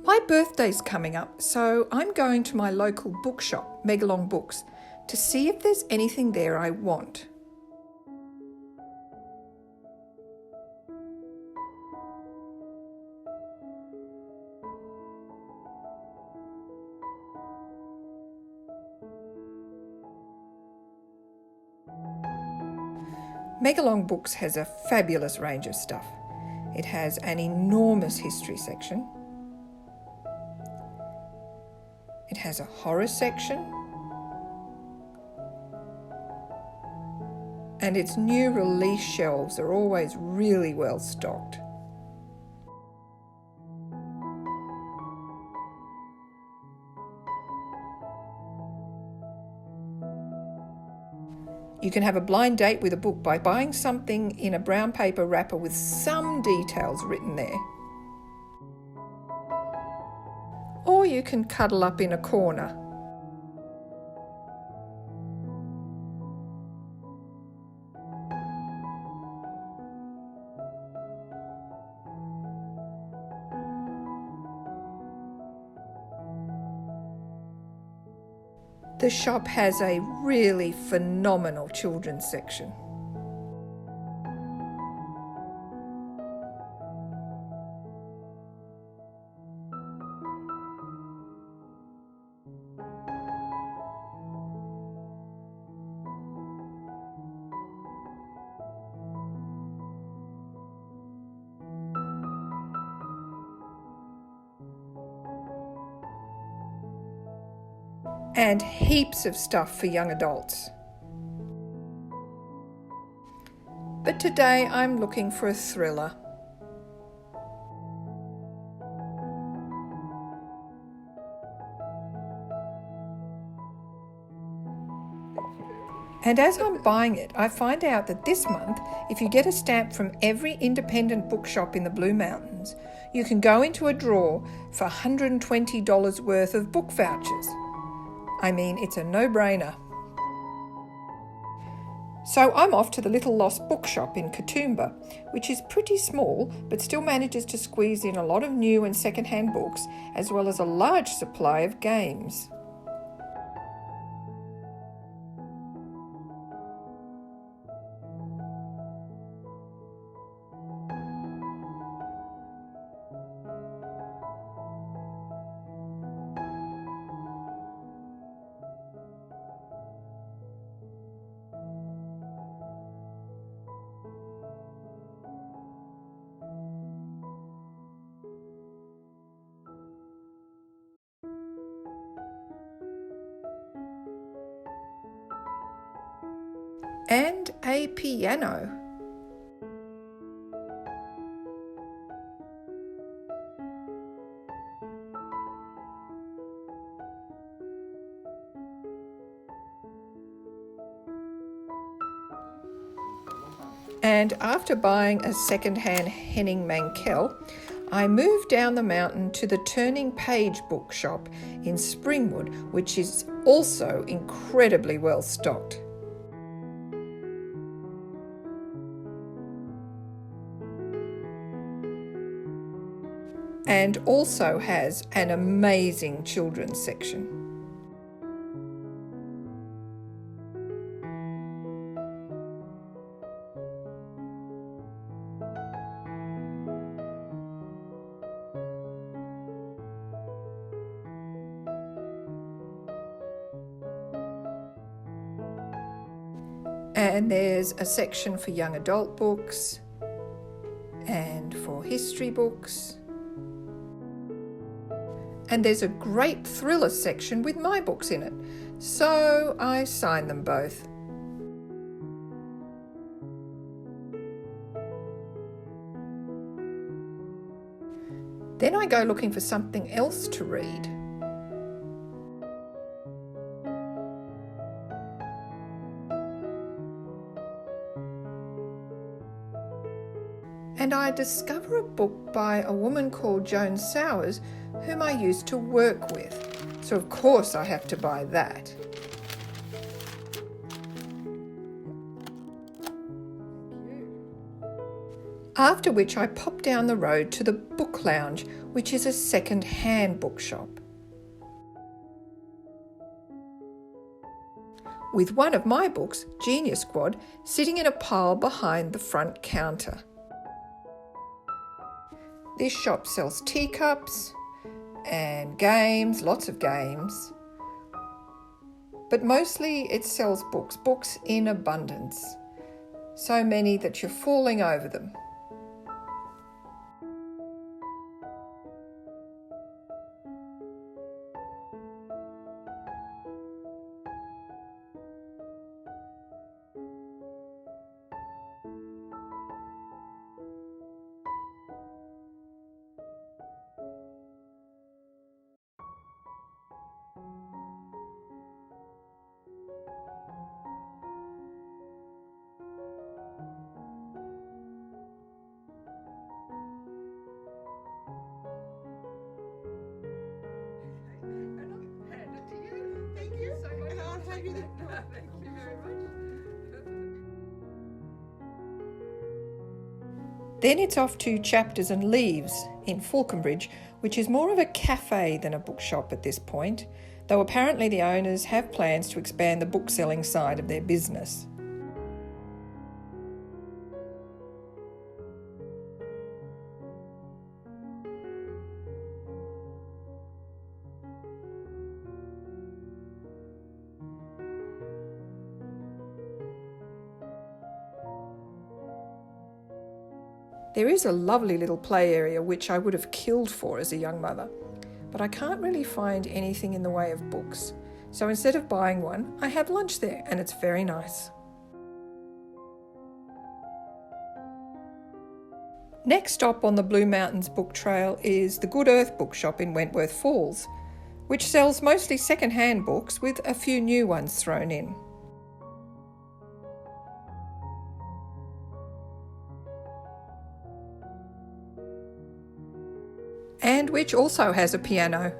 My birthday's coming up, so I'm going to my local bookshop, Megalong Books, to see if there's anything there I want. Megalong Books has a fabulous range of stuff. It has an enormous history section. It has a horror section. And its new release shelves are always really well stocked. You can have a blind date with a book by buying something in a brown paper wrapper with some details written there. Or you can cuddle up in a corner. The shop has a really phenomenal children's section. And heaps of stuff for young adults. But today I'm looking for a thriller. And as I'm buying it, I find out that this month, if you get a stamp from every independent bookshop in the Blue Mountains, you can go into a draw for $120 worth of book vouchers. I mean, it's a no-brainer. So I'm off to the Little Lost Bookshop in Katoomba, which is pretty small but still manages to squeeze in a lot of new and second-hand books, as well as a large supply of games. And a piano. And after buying a second-hand Henning Mankell, I moved down the mountain to the Turning Page bookshop in Springwood, which is also incredibly well stocked. And also has an amazing children's section. And there's a section for young adult books and for history books. And there's a great thriller section with my books in it, so I signed them both. Then I go looking for something else to read. And I discover a book by a woman called Joan Sowers, whom I used to work with. So of course I have to buy that. After which I pop down the road to the book lounge, which is a second-hand bookshop. With one of my books, Genius Squad, sitting in a pile behind the front counter. This shop sells teacups and games, lots of games, but mostly it sells books in abundance, so many that you're falling over them. Then it's off to Chapters and Leaves in Falconbridge, which is more of a cafe than a bookshop at this point, though apparently the owners have plans to expand the book-selling side of their business. There is a lovely little play area which I would have killed for as a young mother, but I can't really find anything in the way of books. So instead of buying one, I have lunch there and it's very nice. Next stop on the Blue Mountains Book Trail is the Good Earth Bookshop in Wentworth Falls, which sells mostly second-hand books with a few new ones thrown in. And which also has a piano.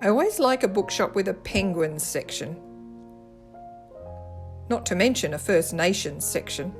I always like a bookshop with a penguins section, not to mention a First Nations section.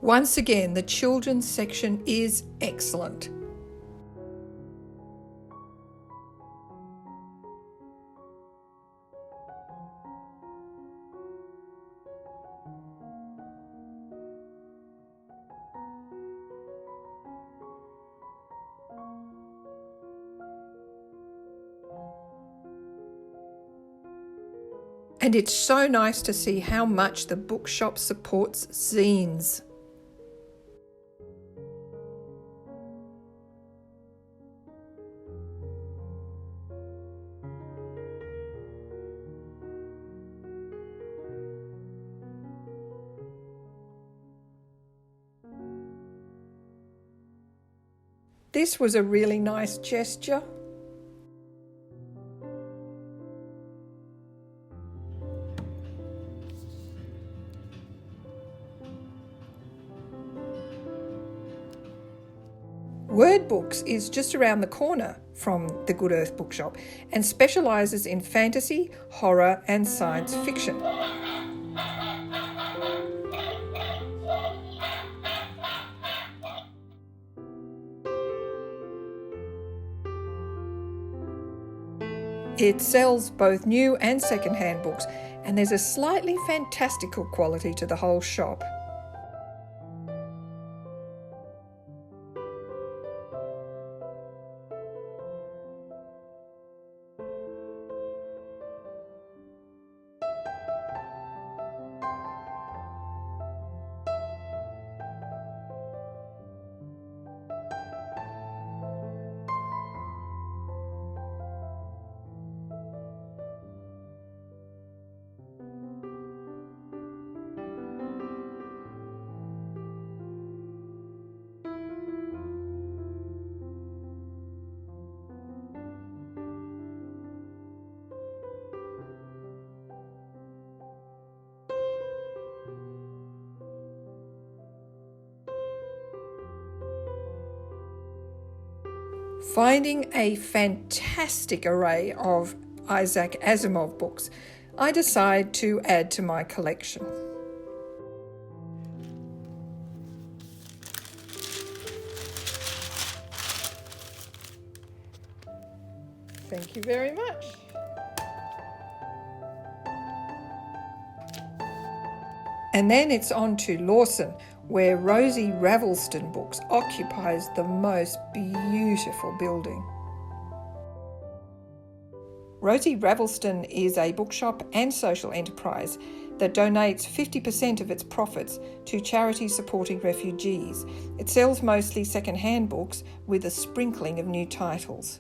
Once again, the children's section is excellent. And it's so nice to see how much the bookshop supports zines. This was a really nice gesture. Word Books is just around the corner from the Good Earth Bookshop and specialises in fantasy, horror and science fiction. It sells both new and second-hand books, and there's a slightly fantastical quality to the whole shop. Finding a fantastic array of Isaac Asimov books, I decide to add to my collection. Thank you very much. And then it's on to Lawson, where Rosie Ravelston Books occupies the most beautiful building. Rosie Ravelston is a bookshop and social enterprise that donates 50% of its profits to charities supporting refugees. It sells mostly second-hand books with a sprinkling of new titles.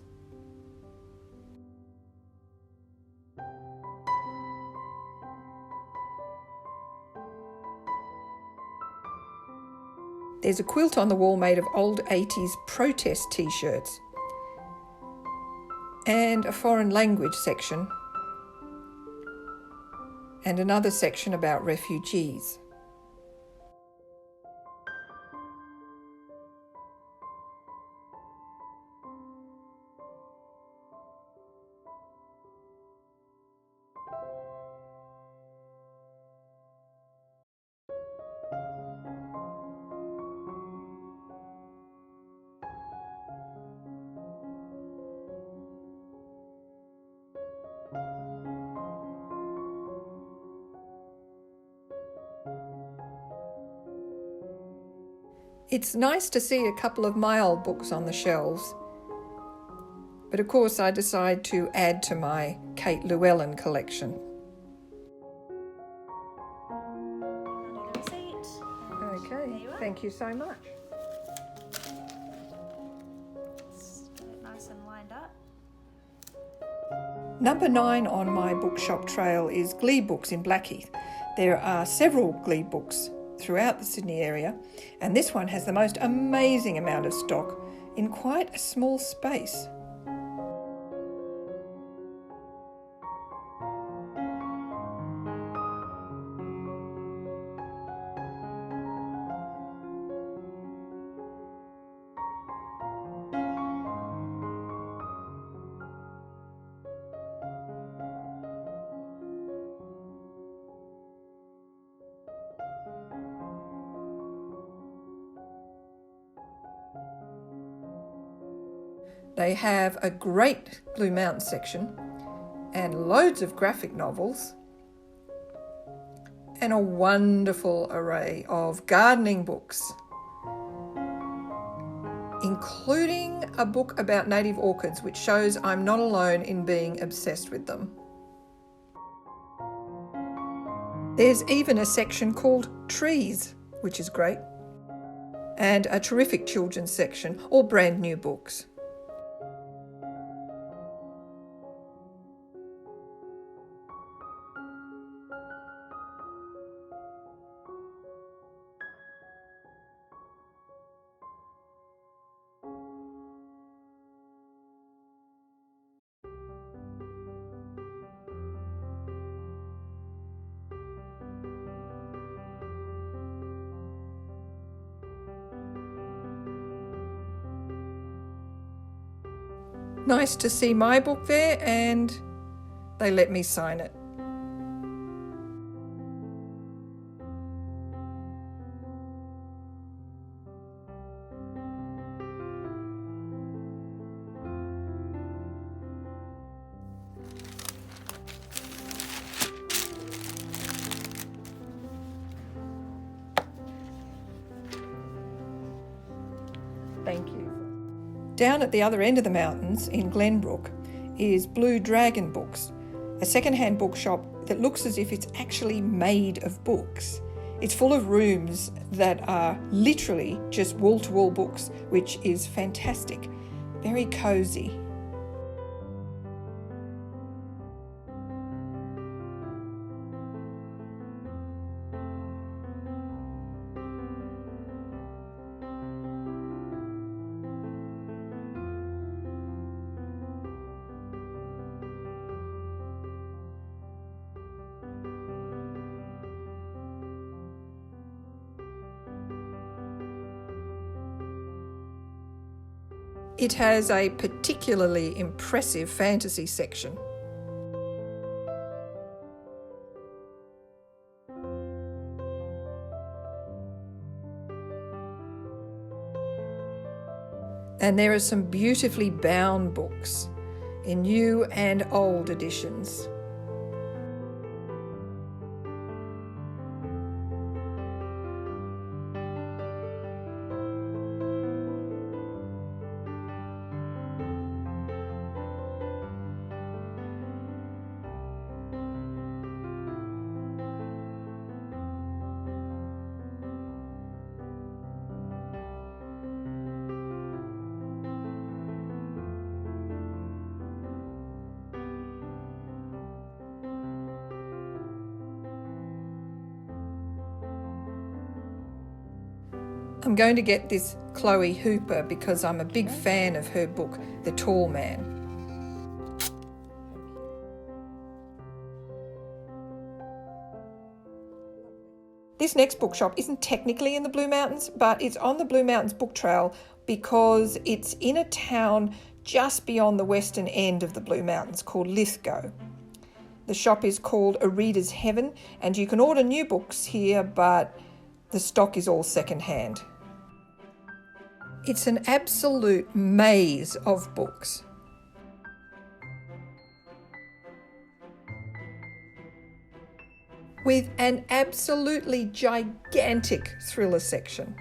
There's a quilt on the wall made of old 80s protest t-shirts and a foreign language section and another section about refugees. It's nice to see a couple of my old books on the shelves, but of course I decide to add to my Kate Llewellyn collection. Okay, thank you so much. Nice and lined up. Number 9 on my bookshop trail is Glebe Books in Blackheath. There are several Glebe books throughout the Sydney area, and this one has the most amazing amount of stock in quite a small space. They have a great Blue Mountains section and loads of graphic novels and a wonderful array of gardening books, including a book about native orchids, which shows I'm not alone in being obsessed with them. There's even a section called Trees, which is great, and a terrific children's section, all brand new books. Nice to see my book there, and they let me sign it. Thank you. Down at the other end of the mountains in Glenbrook is Blue Dragon Books, a second-hand bookshop that looks as if it's actually made of books. It's full of rooms that are literally just wall-to-wall books, which is fantastic, very cosy. It has a particularly impressive fantasy section. And there are some beautifully bound books in new and old editions. I'm going to get this Chloe Hooper because I'm a big fan of her book, The Tall Man. This next bookshop isn't technically in the Blue Mountains, but it's on the Blue Mountains Book Trail because it's in a town just beyond the western end of the Blue Mountains called Lithgow. The shop is called A Reader's Heaven, and you can order new books here, but the stock is all second-hand. It's an absolute maze of books. With an absolutely gigantic thriller section.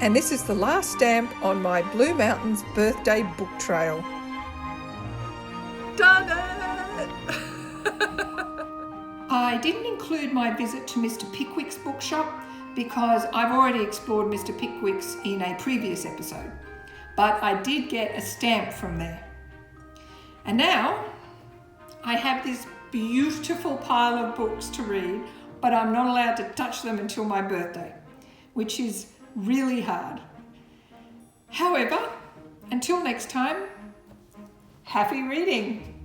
And this is the last stamp on my Blue Mountains birthday book trail. Done it! I didn't include my visit to Mr. Pickwick's bookshop because I've already explored Mr. Pickwick's in a previous episode, but I did get a stamp from there. And now I have this beautiful pile of books to read, but I'm not allowed to touch them until my birthday, which is really hard. However, until next time, happy reading!